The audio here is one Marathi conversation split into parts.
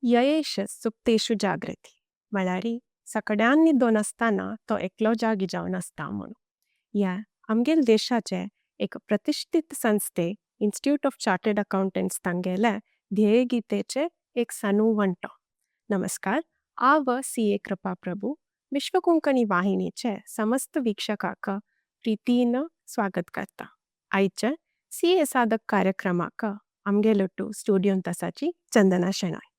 ययेश सुप्तेषु जागृती म्हळ्यार सगळ्यांनी न्हिदोन आसतना तो एकलो जागी जावन आसता म्हणून. ह्या आमगेल देशाचे एक प्रतिश्ठीत संस्थे इन्स्टिट्यूट ऑफ चार्टर्ड अकाउंटंट्स तांगेले ध्येयगीतेचे एक सनू वंटो. नमस्कार, हांव सी.ए. कृपा प्रभू विश्व कोंकणी वाहिनीचे समस्त वीक्षकांक प्रितीन स्वागत करता. आयचे सी.ए. साधक कार्यक्रमाक आमगेलोटू स्टुडियोंत आसाची चंदना शेणाय.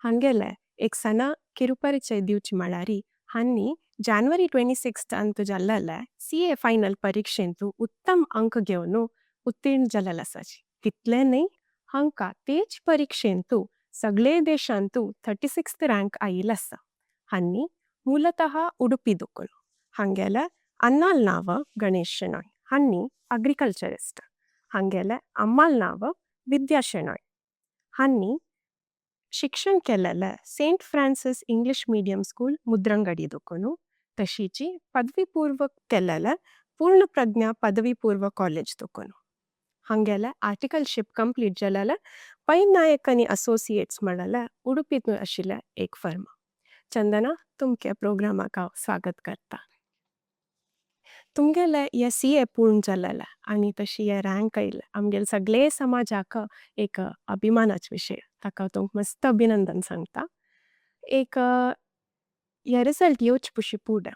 हांगेले एक सना किरुपरिचय दिवची म्हळ्यार हांनी जानेवारी 26 जाल्ले सी.ए. फायनल परीक्षेंतू उत्तम अंक घेवन उत्तीर्ण जाल्ले आसाची. तितले न्ही, हांकां तेच परीक्षेंतू सगळे देशांतू 36th रँक आयिल्लो आसा. हांनी मूलतः उडुपी दुकून. हांगेले अन्नाल नांव गणेश शेणॉय. हांनी अग्रिकल्चरिस्ट. हांगेले अम्माल नांव विद्या शेणॉय. हांनी शिक्षण केलेले saint Francis English medium school Mudarangadi दुकून. तशीची पदवी पूर्व केलेले पूर्ण प्रज्ञा पदवी पूर्व कॉलेज दुकून. हांगेले आर्टिकलशिप कंप्लीट जालेले पै नायक आनी असोसिएट्स म्हणलेले उडुपींत आशिल्ले एक फर्म. चंदना, तुमके प्रोग्रामाक हांव स्वागत करता. तुमगेले हे सी.ए. पूर्ण जाल्ले आनी तशी हे रँक आयिल्ले आमगेले सगळे समाजाक एक अभिमानाचो विशय. ताका तुमकां मस्त अभिनंदन सांगता. एक हे रिजल्ट येवचे पयलीं फुडें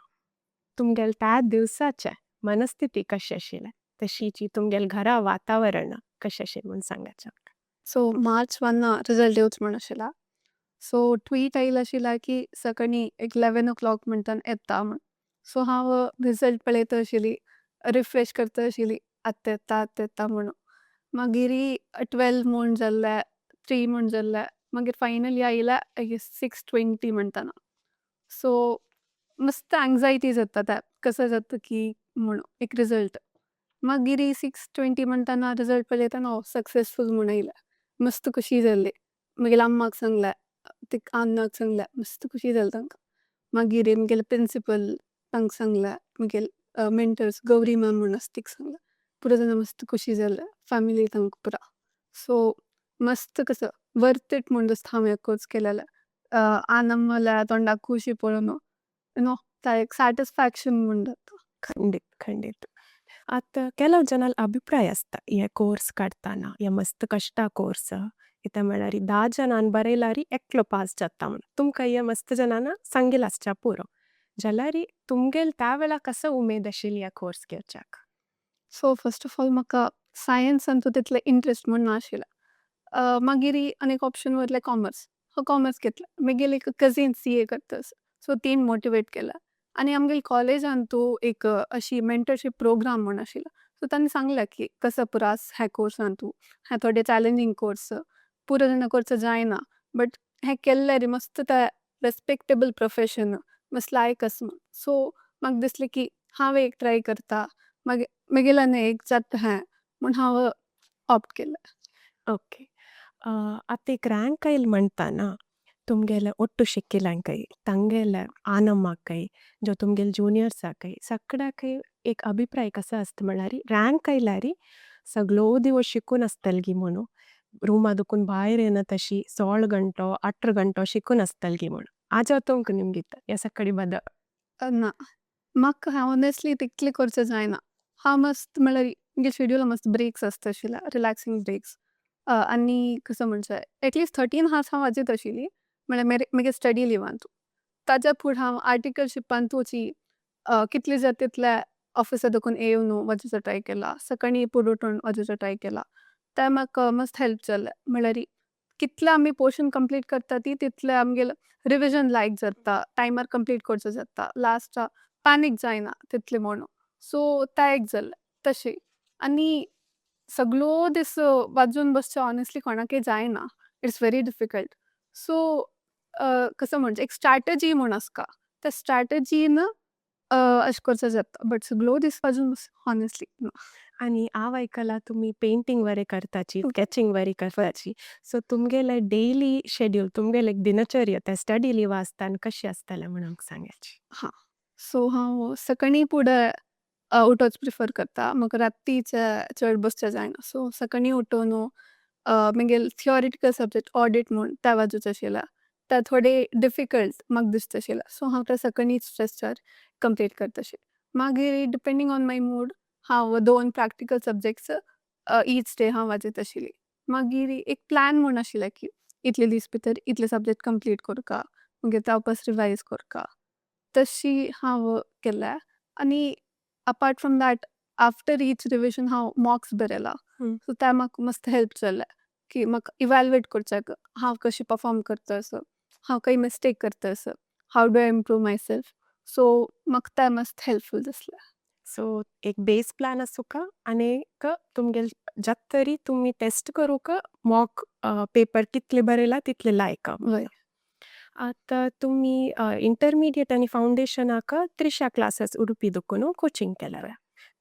तुमगेले त्या दिवसाचे मनस्थिती कशी आशिल्ले, तशीची तुमगेले घरा वातावरण कशें आशिल्लें म्हूण सांगात. सो मार्च 1 रिजल्ट येवच म्हण आशिल्ला. सो ट्वीट आयिल्लो आशिल्ला की सकाळीं एक 11 o'clock म्हणटान येता म्हण. सो हांव रिजल्ट पळयता आशिल्ली, रिफ्रेश करता आशिल्ली, आतां येता म्हणून. मागीर 12 म्हूण जाल्ले, 3 म्हूण जाल्ले, मागीर फायनली आयिल्ले आय गेस 6:20 म्हणटाना. सो मस्त एंग्जायटी जाता ते कसं जाता की म्हणून एक रिजल्ट. मागीर 6:20 म्हणटाना रिजल्ट पळयतना हांव सक्सेसफूल म्हूण आयलें. मस्त खुशी जाल्ली. मागीर अम्माक सांगलें, अण्णाक सांगलें, मस्त खुशी जाली तांकां. मागीर म्हगेले प्रिंसिपल तांकां सांगलें, म्हगेले मेंटर्स गौरी मॅम म्हूण आसा तिका सांगलें. पुरो जाणां मस्त खुशी जाल्ले, फॅमिली तांकां पुरा. सो मस्त कसं वर्थ इट म्हूण दिसता हांवें कोर्स केलेले. आनंद तोंडाक खुशी पळोवन ता एक सॅटिस्फॅक्शन म्हूण जाता. खंडीत खंडीत. आतां ಕೆಲವು ಜನಾಲ ಅಭಿಪ್ರಾಯ ಆಸ್ತಾ हे ಕೋರ್ಸ್ काडटाना हे मस्त कष्टा कोर्स कित्याक म्हळ्यार 10 जणांन बरयल्यार एकलो पास जाता म्हूण. तुमकां हे मस्त जणांना सांगिल्लो आसच्या पुरो. जाल्यार तुमगेल त्या वेळा कसो उमेद आशिल्ली हे कोर्स घेवच्याक? सो फर्स्ट ऑफ ऑल म्हाका सायन्सांतू तितलें इंट्रस्ट म्हूण नाशिल्लें. मागीर आनीक ऑप्शन वरलें कॉमर्स. हांव कॉमर्स घेतलें. म्हगेली एक कझीन सी.ए. करता. सो तीन मोटिवेट केलें. आनी आमगेल्या कॉलेजांतू एक अशी मेंटरशीप प्रोग्राम म्हूण आशिल्लो. सो तांणी सांगलें की कसो पुरो आस ह्या कोर्सांतू. हे थोडे चॅलेंजींग कोर्स. पुरो जाणां करचो जायना. बट हें केल्यार मस्त तें रेस्पेक्टेबल प्रोफेशन. मस्त लायक आसा म्हूण. सो म्हाका दिसलें की हांव एक ट्राय करता. म्हगेल्यान एक जाता हें म्हूण हांव ऑप्ट केलें. ओके. आतां एक रँक आयिल्लो म्हणटाना तुमगेले ಒಟ್ಟು शिकिल्यांकय तांगेले आनमाकय जो तुमगेले ज्युनियर्साकय सगळ्याकय एक अभिप्राय कसो आसता म्हळ्यार रँक आयल्यार सगळो दिवस शिकून आसतलगी म्हणून. रुमा दुकून भायर येना तशी 16 घंटो 18 घंटो शिकून आसतलगी म्हणून. आजो तुमकां निमगीत ह्या सकाळी बदल. ना म्हाका ऑनेस्टली तितलें करचें जायना. हांव मस्त म्हळ्यार म्हगे शेड्यूला मस्त ब्रेक्स आसता आशिल्ले, रिलॅक्सिंग ब्रेक्स. आनी कसो म्हणचे एटलिस्ट 13 hours हांव वाजयत आशिल्ली म्हळ्यार म्हगे स्टडी लिवांतू. ताच्या फुडें हांव आर्टिकलशिपांतू वची कितले जाता तितले ऑफिसा देखून येवन वचूचो ट्राय केला. सकाळीं फुडें उठून वचूचो ट्राय केला. तें म्हाका मस्त हेल्प जालें. म्हळ्यार कितले आमी पोर्शन कंप्लीट करता ती तितले आमगेले रिविजन लायक जाता. टायमार कंप्लीट करचो जाता. लास्ट पॅनीक जायना तितलें म्हणून. सो तें एक जालें तशें. आनी सगळो दीस वाजून बसचें ऑनेस्टली कोणाकय जायना. It's very difficult. सो कसो म्हणचे एक स्ट्रॅटजी म्हूण आसता. त्या स्ट्रॅटजीन अशें करचें जाता. बट सगळो दीस वाजून बसचें ऑनेस्टली ना. आनी हांव आयकलां तुमी पेंटींग बरें करताची, स्केचिंग बरी करताची. सो तुमगेले डेली शेड्यूल, तुमगेले एक दिनचर्या त्या स्टडी लिवा आसतना कशी आसतलें म्हूण आमकां सांगाची. हां. सो हांव सकाळीं फुडें उठोवच प्रिफर करता. म्हाका रातीचें चड बसचें जायना. सो सकाळीं उठून म्हगेले थियोरिटिकल सब्जेक्ट ऑडिट म्हूण ते वाजूचे आशिल्ले. ते थोडे डिफिकल्ट म्हाका दिसताशिल्ले सो हांव ते सकाळी स्ट्रेसचर कंप्लीट करताशें मागीर डिपेंडींग ऑन माय मूड हांव 2 प्रॅक्टिकल सब्जेक्ट्स ईच डे हांव वाचयताशिल्ली मागीर एक प्लॅन म्हूण आशिल्लें की इतले दीस भितर इतले सब्जेक्ट कंप्लीट करता मागीर ते वापस रिवायज करता तशी हांव केल्या आनी apart from that after each revision हांव मॉक्स बरयला हं. सो ते म्हाका मस्त हेल्प जालें की म्हाका इवॅल्युएट करचें हांव कशी परफॉर्म करता असो हांव खंय मिस्टेक करता असो how do I improve my self so म्हाका तें मस्त हेल्पफूल दिसलें सो एक बेस प्लॅन आसूंका आनीक तुमगेल जत तरी तुमी टेस्ट करूंक मॉक पेपर कितले बरयला तितले लायका वय आतां तुमी इंटरमिडिएट आनी फावंडेशनाक 300 क्लासेस उडपी दुखून कोचिंग केल्या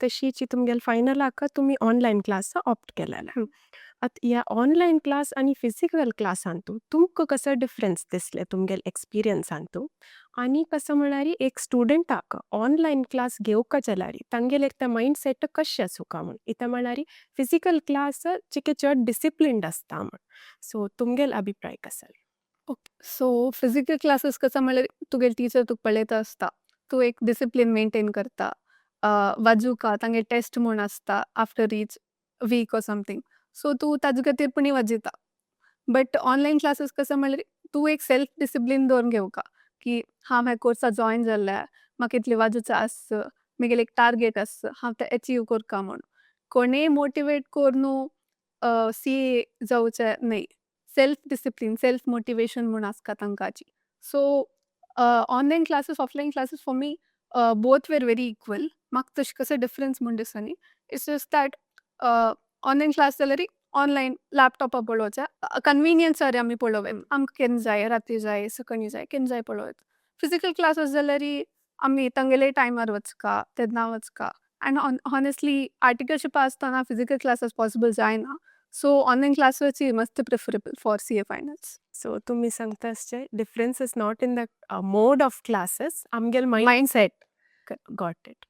तशीच तुमगेल फायनलाक तुमी ऑनलायन क्लास ऑप्ट केलेले आतां ह्या ऑनलायन क्लास आनी फिजिकल क्लासांतू तुमकां कसो डिफरन्स दिसले तुमगेल एक्सपिरियन्सांतू आनी कसो म्हळ्यार एक स्टुडंटाक ऑनलायन क्लास घेवका जाल्यार तांगेले एक मायंडसेट कशें आसूं म्हूण इता म्हळ्यार फिजिकल क्लास जिके चड डिसिप्लिन्ड आसता म्हूण सो तुमगेल अभिप्राय कसो ओके सो फिजिकल क्लासेस कसं म्हणल्यार तुगेले टीचर तुका पळयता आसता तूं एक डिसिप्लीन मेंटेन करता वाजूका तांगे टेस्ट म्हूण आसता after each week or something so तूं ताजे खातीर पुणी वाजयता बट ऑनलायन क्लासेस कसं म्हणल्यार तूं एक सेल्फ डिसिप्लीन दवरून घेवका की हांव ह्या कोर्सा जॉयन जाल्ल्या म्हाका इतलें वाजूचा आस म्हगेलें एक टार्गेट आस हांव तें अचीव करता म्हूण कोणेय मोटिवेट कोर न्हू सी जावचें न्हय सेल्फ डिसिप्लीन सेल्फ मोटिवेशन म्हूण आसता तांकांची so online classes offline classes for me both very very equal म्हाका तशें कसो डिफरन्स म्हूण दिसनी it's just that online class जाल्यार ऑनलायन लॅपटॉपा पळोवचें कन्विनियन्सार आमी पळोवया आमकां केन्ना जाय राती जाय सकाळी जाय केन्ना जाय पळोवया फिजिकल क्लासेस जाल्यार आमी तांगेले टायमार वचका तेन्ना वचका अँड हॉनेस्टली आर्टिकलशिपा आसतना फिजिकल क्लासेस पॉसिबल जायना सो ऑनलायन क्लासेस मस्त preferable for C A finals so तुमी सांगता आसचे difference is not in the mode of classes आमगेल मायंडसेट गॉट इट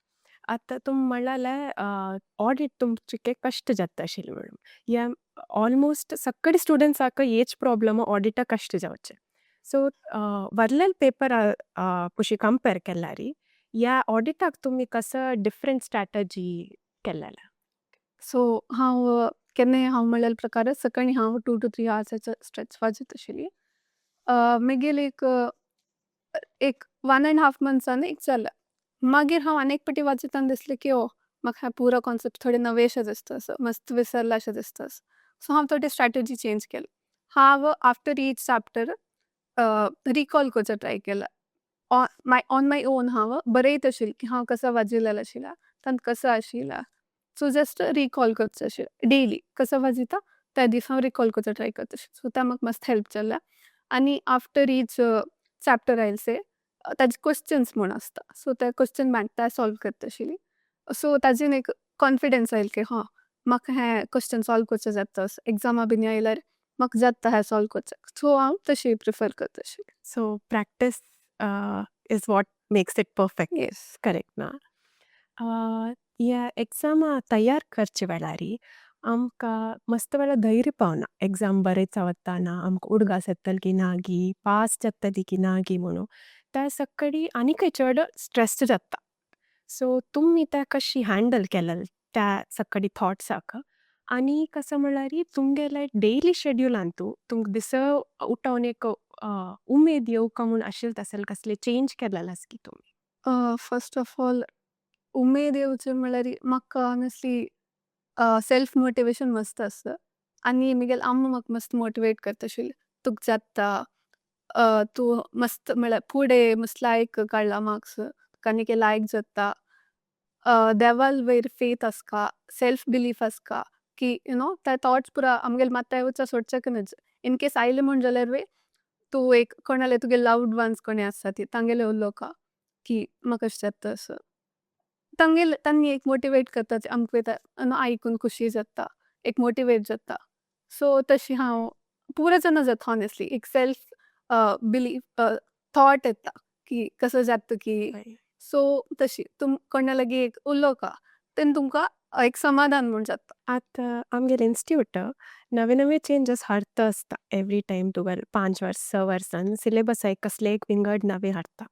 आतां तुमी म्हणलें ऑडिट तुमचे कश्ट जाता आशिल्ले म्हणून ह्या ऑलमोस्ट सगळे स्टुडंट्साक हेच प्रॉब्लम ऑडिटा कश्ट जावचे सो वरलेल पेपर कुशी कंपेर केल्यार ह्या ऑडिटाक तुमी कसो डिफरंट स्ट्रॅटजी केलेला सो हांव केन्नाय हांव म्हणलेल्या प्रकार सकाळी हांव 2 to 3 आवर्साचो स्ट्रेच वाजयत आशिल्ली मागीर एक 1.5 मंथ्सान एक जालें मागीर हांव आनी एक पाटी वाजयतना दिसलें की म्हाका हे पुरो कॉन्सेप्ट थोडे नवेशे दिसतास मस्त विसरलाशे दिसतास सो हांव थोडी स्ट्रॅटेजी चेंज केली हांव आफ्टर ईच चॅप्टर रिकॉल करचो ट्राय केला ऑन माय ओन हांव बरयत आशिल्लें की हांव कसो वाजयलेलो आशिल्ला तांत कसो आशिल्ला सो जस्ट रिकॉल करचें आशिल्लें डेली कसो वाजयता त्या दीस हांव रिकॉल करचो ट्राय करता सो ते म्हाका मस्त हेल्प जालें आनी आफ्टर ईच चॅप्टर आयल से ताजे क्वेश्चन्स म्हूण आसता सो ते क्वेश्चन मेळटा ते सॉल्व करता आशिल्ली सो ताजेन एक कॉन्फिडन्स आयल की म्हाका हे क्वेश्चन सॉल्व करचे जाता एग्जामा बीन आयल्यार म्हाका जाता हे सॉल्व करचें सो हांव तशी प्रिफर करता आशिल्ली so practice is what makes it perfect yes correct ना ह्या एग्जामा तयार करचे वेळार आमकां मस्त वेळा धैर्य पावना एग्जाम बरयता वताना आमकां उडगास येतली की ना गी पास जातली की ना गी म्हणून त्या सकडी आनीकय चड स्ट्रेस जाता सो तुमी ते कशी हँडल केलें त्या सकडी थॉट्साक आनी कसं म्हळ्यार तुमगेले डेली शेड्युलांतू तुमकां दिस उठोवन एक उमेद येवका म्हूण आशिल्ले तसले कसले चेंज केलेले आस की तुमी फर्स्ट ऑफ ऑल उमेद येवचें म्हळ्यार म्हाका ऑनेस्टली सेल्फ मोटिवेशन मस्त आसता आनी म्हगेली आम्मा म्हाका मस्त मोटिवेट करता आशिल्ली तुका जाता तूं मस्त म्हळ्यार फुडें मस्त लायक काडला मार्क्स तुका आनीक लायक जाता देवाल वयर फेथ आसका सेल्फ बिलीफ आसका की ते थॉट्स पुरा आमगेले माथ्या येवचा सोडचे न्हूच इन केस आयले म्हूण जाल्यार तूं एक कोणाले तुगे लावड वन्स कोणी आसता ती तांगेले उलोवका की म्हाका अशें जाता असो तांगेल तांणी एक मोटिवेट करता ते आमकां आयकून खुशी जाता एक मोटिवेट जाता सो तशी हांव पुरो जाणा जाता हॉनेस्टली एक सेल्फ बिलीफ थॉट येता की कसो जाता की सो तशी तुम कोणा लागीं एक उलोवका तेन्ना तुमकां एक समाधान म्हूण जाता. आतां आमगेले इन्स्टिट्यूट नवे नवे चेंजीस हाडता आसता एवरी टायम तुगेल 5 वर्स 6 वर्सान सिलेबसाक कसले एक विंगड नवे हाडता.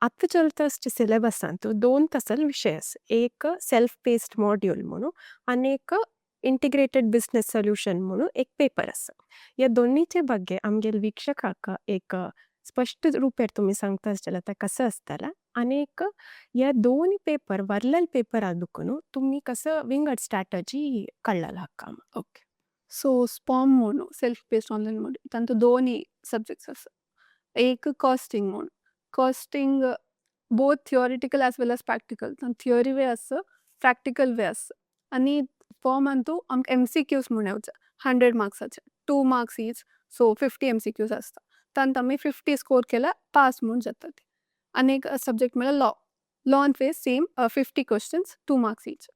आतां चलता आसचे सिलेबसांत 2 तसल विशय आसा. एक सेल्फ पेस्ड मॉड्यूल म्हणू आनी एक इंटिग्रेटेड बिझनेस सॉल्यूशन म्हणू एक पेपर आसा. ह्या दोनीचे ಬಗ್ಗೆ आमगेल वीक्षकाक एक स्पष्ट रुपेर तुमी सांगता आसतले ते कसं आसतलें आनीक ह्या 2 पेपर वर्लेल पेपर आदुकून तुमी कसं विंगड स्ट्रॅटजी काडलेला हाका. ओके. सो स्पॉम म्हणू सेल्फ बेस्ड ऑनलाईन मॉड्यूल तांतूं 2 सब्जेक्ट्स आसा. एक कॉस्टिंग म्हणून. Costing both theoretical as well as practical. Theory way आसा, प्रॅक्टिकल वे आसा. आनी फॉर्म तूं आमकां MCQs म्हूण येवचे 100 मार्क्साचे 2 मार्क्स ईच. सो 50 MCQs आसता. तांत आमी 50 स्कोर केल्यार पास म्हूण जाता ती. आनी एक सब्जेक्ट म्हळ्यार law. Lawn face same 50 questions 2 marks each.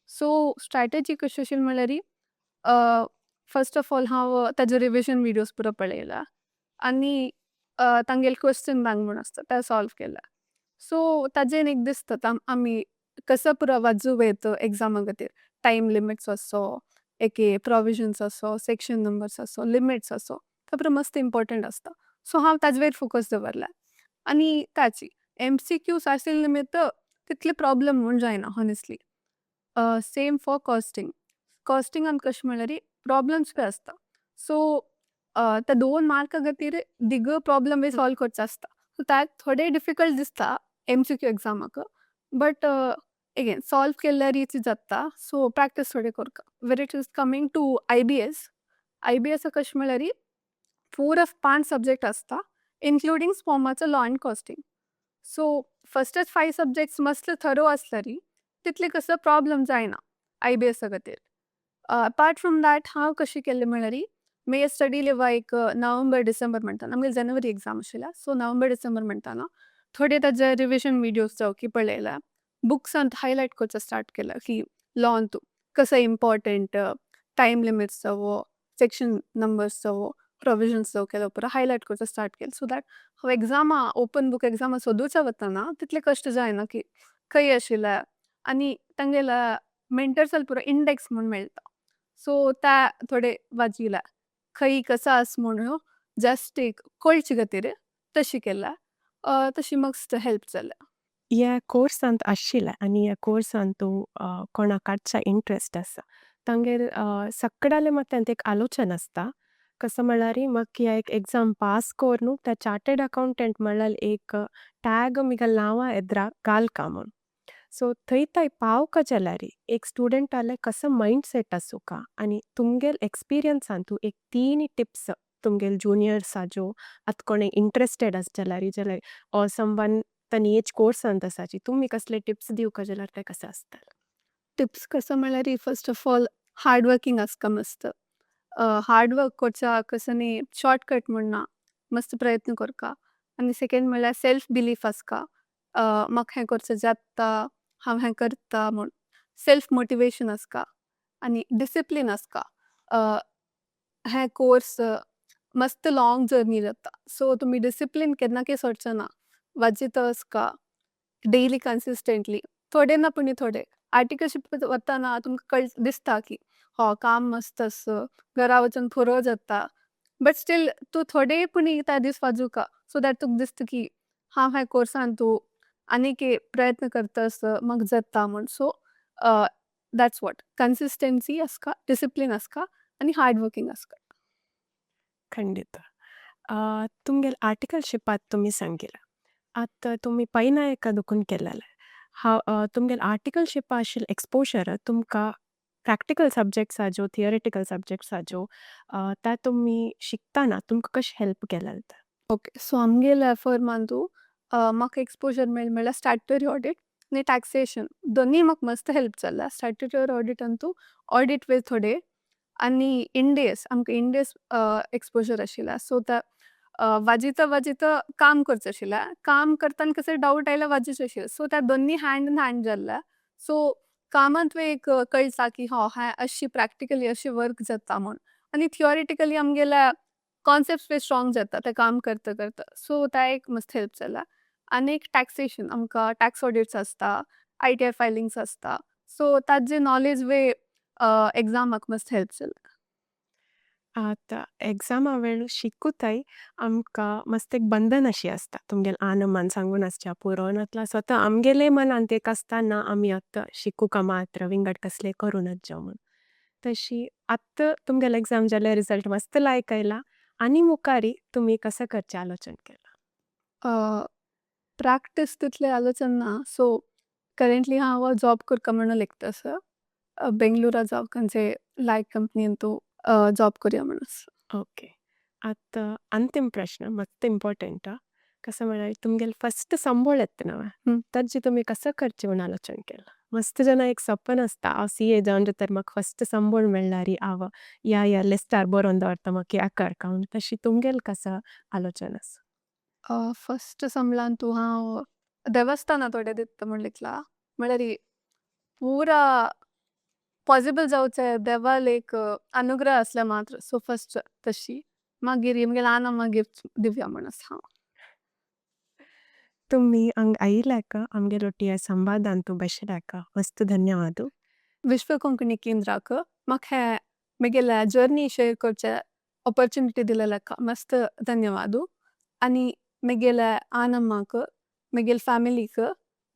So strategy कशी आशिल्ली म्हळ्यार फर्स्ट ऑफ ऑल हांव ताजे रिविजन विडियोज पुरो पळयला आनी तांगेले क्वेश्चन बँक म्हूण आसता ते सॉल्व केला. सो ताजेन एक दिसता आमी कसो पुरो वाजू वयत एग्जामा खातीर. टायम लिमिट्स आसो, एके प्रोविजन्स आसो, सेक्शन नंबर्स आसो, लिमिट्स आसो तो पुरो मस्त इम्पॉर्टंट आसता. सो हांव ताजे वयर फोकस दवरला आनी ताची MCQs आशिल्ले निमित्त तितले प्रॉब्लम म्हूण जायना हॉनेस्टली. Same for costing. कॉस्टिंगान कशें म्हळ्यार प्रॉब्लम्स बी आसता. सो ते 2 मार्का खातीर दिग प्रॉब्लम बी सॉल्व करचो आसता. सो ते थोडे डिफिकल्ट दिसता MCQ एग्जामाक. बट अगेन सॉल्व केल्यार इजी जाता. सो प्रॅक्टीस थोडे करता. Where it is coming to IBS. IBS कशें म्हळ्यार 4 ऑफ 5 सब्जेक्ट आसता इन्क्लुडींग स्पॉमाचो लॉ एंड कॉस्टिंग. सो फस्टच 5 सब्जेक्ट्स मसले थरो आसल्यार तितले कसो प्रॉब्लम जायना IBS खातीर. अपार्ट फ्रॉम दॅट हांव कशें केल्लें म्हळ्यार मे स्टडी लिवा एक नोव्हेंबर डिसेंबर म्हणटाना आमगेली जानेवारी एग्जाम आशिल्ल्या. सो नोव्हेंबर डिसेंबर म्हणटाना थोडे ताजे रिविजन विडियोज जावं की पळयल्या. बुक्सांत हायलायट करचो स्टार्ट केला की लॉन तूं कसो इम्पॉर्टंट टायम लिमिट्स जावो, सेक्शन नंबर्स जावो, प्रोविजन्स जावं केलो पुरो हायलायट करचो स्टार्ट केलो. सो दॅट हांव एग्जामा ओपन बूक एग्जामा सोदूच्या वताना तितले कश्ट जायना की खंय आशिल्ल्या आनी तांगेला मेंटर्साल पुरो इंडेक्स म्हूण मेळटा. सो ते थोडे वाजिल्या खंय कसो आस म्हणून जस्ट एक कळचे खातीर तशी केल्या. तशी मस्त हेल्प जाल्या. ह्या कोर्सांत आशिल्लें आनी ह्या कोर्सांत तूं कोणाक काडच्या इंट्रस्ट आसा तांगेर सगळ्याले मतांत एक आलोचन आसता. कसं म्हळ्यार म्हाका ह्या एक एग्जाम पास कोर न्हू ते चार्टर्ड अकावंटंट म्हणल्यार एक टॅग म्हगेल्या नांवा एद्रा घालका म्हूण. सो थंय ताय पावका जाल्यार एक स्टुडंटाले कसो मायंडसेट आसूं का आनी तुमगेल एक्सपिरियन्सान तूं एक 3 टिप्स तुमगेल जुनियर्साच्यो आतां कोणें इंट्रस्टेड आसा जाल्यार ऑर समवन तांणी एज कोर्सांत आसाची तुमी कसले टिप्स दिवका जाल्यार ते कशें आसतलें? टिप्स कसो म्हळ्यार first of all hard working आसका मस्त. हार्ड वर्क करचा कसं न्ही शॉर्टकट म्हूण ना. मस्त प्रयत्न करका. आनी सेकेंड म्हळ्यार सेल्फ बिलीफ आसका. म्हाका हें करचें जाता, हांव हें करता म्हूण. सेल्फ मोटिवेशन आसका आनी डिसिप्लीन आसका. हें कोर्स मस्त लाँग जर्नी जाता. सो तुमी डिसिप्लीन केन्ना सोडचे ना. वाजीत आसका डेली कन्सिस्टंटली. थोडे ना पूण थोडे. आर्टिकलशीप वताना तुमकां दिसता की काम मस्त आसा, घरा वचून पुरो जाता. बट स्टील तूं थोडे पूण त्या दीस वाजूका. सो दॅट तुका दिसता की हांव ह्या कोर्सान तूं आनीक प्रयत्न करता आसा म्हाका जाता म्हूण. सो दॅट्स वॉट कन्सिस्टन्सी आसका, डिसिप्लीन आसका आनी हार्ड वर्किंग आसका. ಖಂಡಿತ. तुमगेल आर्टिकलशिपात तुमी सांगिला. आतां तुमी पैना एका दुखून केलेले. तुमगेल आर्टिकलशिपा आशिल्ले एक्सपोजर तुमकां प्रॅक्टिकल सब्जेक्ट्साच्यो, थियोरेटिकल सब्जेक्ट्साच्यो ते तुमी शिकताना तुमकां कशें हेल्प केलेले ते? ओके. सो आमगेल्या फर्मान तूं म्हाका एक्सपोजर मेळ्ळें म्हळ्यार स्टॅट्युटरी ऑडिट आनी टॅक्सेशन दोनी म्हाका मस्त हेल्प जाल्या. स्टॅट्युटरी ऑडिटान तूं ऑडिट वे थोडे आनी इंडेस आमकां इंडेस एक्सपोजर आशिल्ल्या. सो ते वाजिता काम करचें आशिल्लें. काम करतना कशें डावट आयल्यार वाजूचे आशिल्ले. सो ते दोनी हँड इन हँड जाल्ल्या. सो कामांत वे एक कळटा की हें अशी प्रॅक्टिकली अशें वर्क जाता म्हूण. आनी थियोरिटिकली आमगेल्या कॉन्सेप्ट्स बी स्ट्रॉंग जाता ते काम करता करता. सो ते एक मस्त हेल्प जाल्या. आनी एक टॅक्सेशन आमकां टॅक्स ऑडिट्स आसता, ITR फायलिंग्स आसता. सो ताजें नॉलेज वे एग्जामाक मस्त हेल्प जालें. आतां एग्जामा वेळ शिकूताय आमकां मस्त एक बंधन अशी आसता. तुमगेल मन सांगून आसच्या पुरो नातला स्वता आमगेले मनांत एक आसता आमी आतां शिकूंक मात्र विंगड कसले करूनच जावं म्हूण. तशी आत्तां तुमगेलो एग्जाम जाल्यार रिजल्ट मस्त लायक आयला आनी मुखारी तुमी कसं करचें आलोचन केलां? प्रॅक्टिस तितलें आलोचन ना. सो करंटली हांव जॉब करता म्हणून लेकतां. बेंगलुरा जावं खंयचे लायक कंपनीन तूं जॉब करया म्हणून आसा. ओके. आतां अंतिम प्रश्न मस्त इम्पॉर्टंट कसं म्हळ्यार तुमगेल फर्स्ट संबळ येता न्हय ताजें तुमी कसं करचें म्हूण आलोचन केलां? मस्त जाणां एक सपन आसता हांव CA जावन तर म्हाका फर्स्ट संबळ मेळ्ळा रे हांव ह्या लिस्टार बरोवन दवरता म्हाका ह्या करता म्हूण. तशी तुमगेल कसं आलोचन आसा? फर्स्ट संबळान तूं हांव देवस्थानां थोडे दिता म्हूण लेकलां. म्हळ्यार पुरा पॉसिबल जावचें देवाल एक अनुग्रह आसलें मात्र. सो फर्स्ट तशी. मागीर म्हगेल्या आनंद गिफ्ट दिवया म्हूण आसा हांव. तुमी हांगा आयिल्ल्याक आमगे रोटी ह्या संवादान तूं बशिल्ल्याक मस्त धन्यवाद. विश्व कोंकणी केंद्राक म्हाका हें म्हगेल्या जर्नी शेअर करचे ऑपॉर्च्युनिटी दिलेल्याक मस्त धन्यवाद. आनी म्हगेल्या आनंदाक, म्हगेल फॅमिलीक,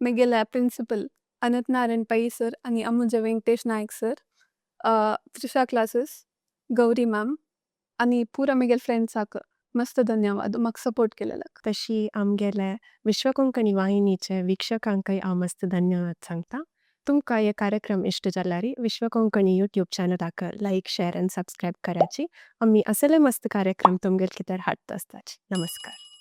म्हगेल्या प्रिन्सिपल अनंत नारायण पै सर आनी अमुजे Venkatesh Nayak sir, Trisha classes, Gauri ma'am आनी पुरा म्हगेल फ्रेंड्साक मस्त धन्यवाद म्हाका सपोर्ट केलेल्याक. तशी आमगेले विश्व कोंकणी वाहिनीचे वीक्षकांकय हांव मस्त धन्यवाद सांगता. तुमकां हे कार्यक्रम इश्ट जाल्यार विश्व कोंकणी यूट्यूब चॅनलाक लायक शेअर आनी सबस्क्रायब कराची. आमी असले मस्त कार्यक्रम तुमगेर कितें हाडत आसताच. नमस्कार.